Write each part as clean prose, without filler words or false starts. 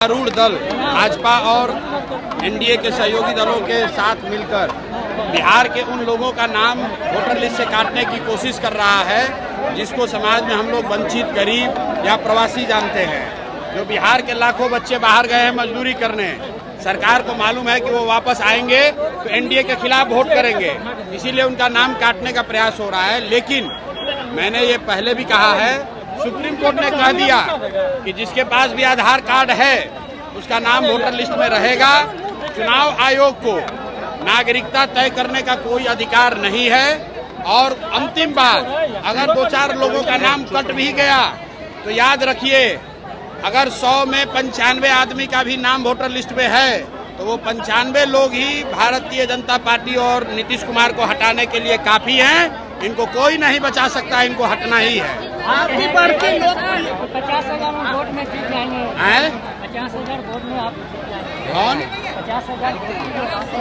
सत्तारूढ़ दल भाजपा और एनडीए के सहयोगी दलों के साथ मिलकर बिहार के उन लोगों का नाम वोटर लिस्ट से काटने की कोशिश कर रहा है जिसको समाज में हम लोग वंचित, गरीब या प्रवासी जानते हैं। जो बिहार के लाखों बच्चे बाहर गए हैं मजदूरी करने, सरकार को मालूम है कि वो वापस आएंगे तो एनडीए के खिलाफ वोट करेंगे, इसीलिए उनका नाम काटने का प्रयास हो रहा है। लेकिन मैंने ये पहले भी कहा है, सुप्रीम कोर्ट ने कह दिया कि जिसके पास भी आधार कार्ड है उसका नाम वोटर लिस्ट में रहेगा। चुनाव आयोग को नागरिकता तय करने का कोई अधिकार नहीं है। और अंतिम बात, अगर 2-4 लोगों का नाम कट भी गया तो याद रखिए, अगर 100 में 95 आदमी का भी नाम वोटर लिस्ट में है तो वो 95 लोग ही भारतीय जनता पार्टी और नीतीश कुमार को हटाने के लिए काफी हैं। इनको कोई नहीं बचा सकता, इनको हटना ही है। आपकी बढ़ती लोग 50,000 वोट में जीत जाएंगे। 50,000 वोट में आप कौन 50,000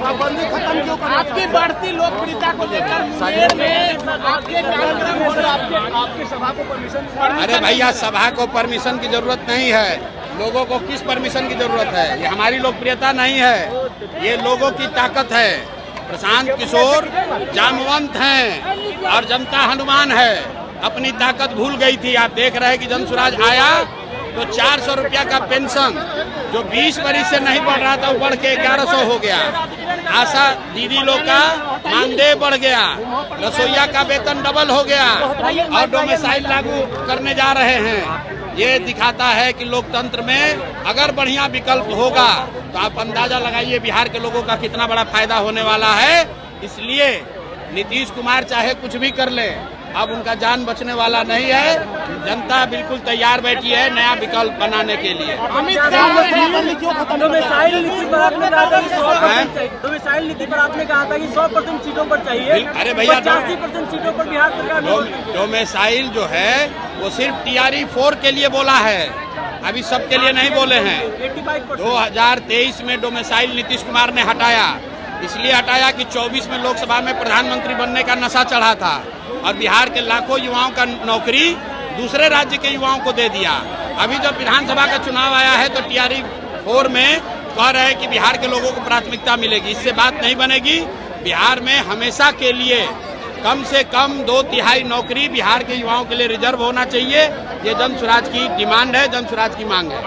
पाबंदी खत्म क्यों करें? आपकी बढ़ती लोकप्रियता को लेकर मुंगेर में आपके कार्यक्रम हो रहा है। आपकी सभा को परमिशन? अरे भैया, सभा को परमिशन की जरूरत नहीं है। लोगों को किस परमिशन की जरूरत है? ये हमारी लोकप्रियता नहीं है, ये लोगों की ताकत है। प्रशांत किशोर जामवंत हैं और जनता हनुमान है। अपनी ताकत भूल गई थी। आप देख रहे हैं कि जन स्वराज आया तो 400 रुपया का पेंशन जो 20 वरिष्ठ से नहीं बढ़ रहा था वो बढ़ के 1100 हो गया। आशा दीदी लोग का मानदेय बढ़ गया, रसोईया का वेतन डबल हो गया और डोमिसाइल लागू करने जा रहे हैं। ये दिखाता है कि लोकतंत्र में अगर बढ़िया विकल्प होगा तो आप अंदाजा लगाइए बिहार के लोगों का कितना बड़ा फायदा होने वाला है। इसलिए नीतीश कुमार चाहे कुछ भी कर ले, अब उनका जान बचने वाला नहीं है। जनता बिल्कुल तैयार बैठी है नया विकल्प बनाने के लिए। डोमिसाइल नीति पर आपने कहा था कि 100% सीटों पर चाहिए। अरे भैया, 85% सीटों पर बिहार सरकार डोमिसाइल जो है वो सिर्फ TRE 4 के लिए बोला है, अभी सबके लिए नहीं बोले हैं। 2023 में डोमिसाइल नीतीश कुमार ने हटाया, इसलिए हटाया कि 24 में लोकसभा में प्रधानमंत्री बनने का नशा चढ़ा था और बिहार के लाखों युवाओं का नौकरी दूसरे राज्य के युवाओं को दे दिया। अभी जब विधानसभा का चुनाव आया है तो TRE 4 में कह रहे हैं कि बिहार के लोगों को प्राथमिकता मिलेगी। इससे बात नहीं बनेगी। बिहार में हमेशा के लिए कम से कम 2/3 नौकरी बिहार के युवाओं के लिए रिजर्व होना चाहिए। ये जन स्वराज की डिमांड है, जन स्वराज की मांग है।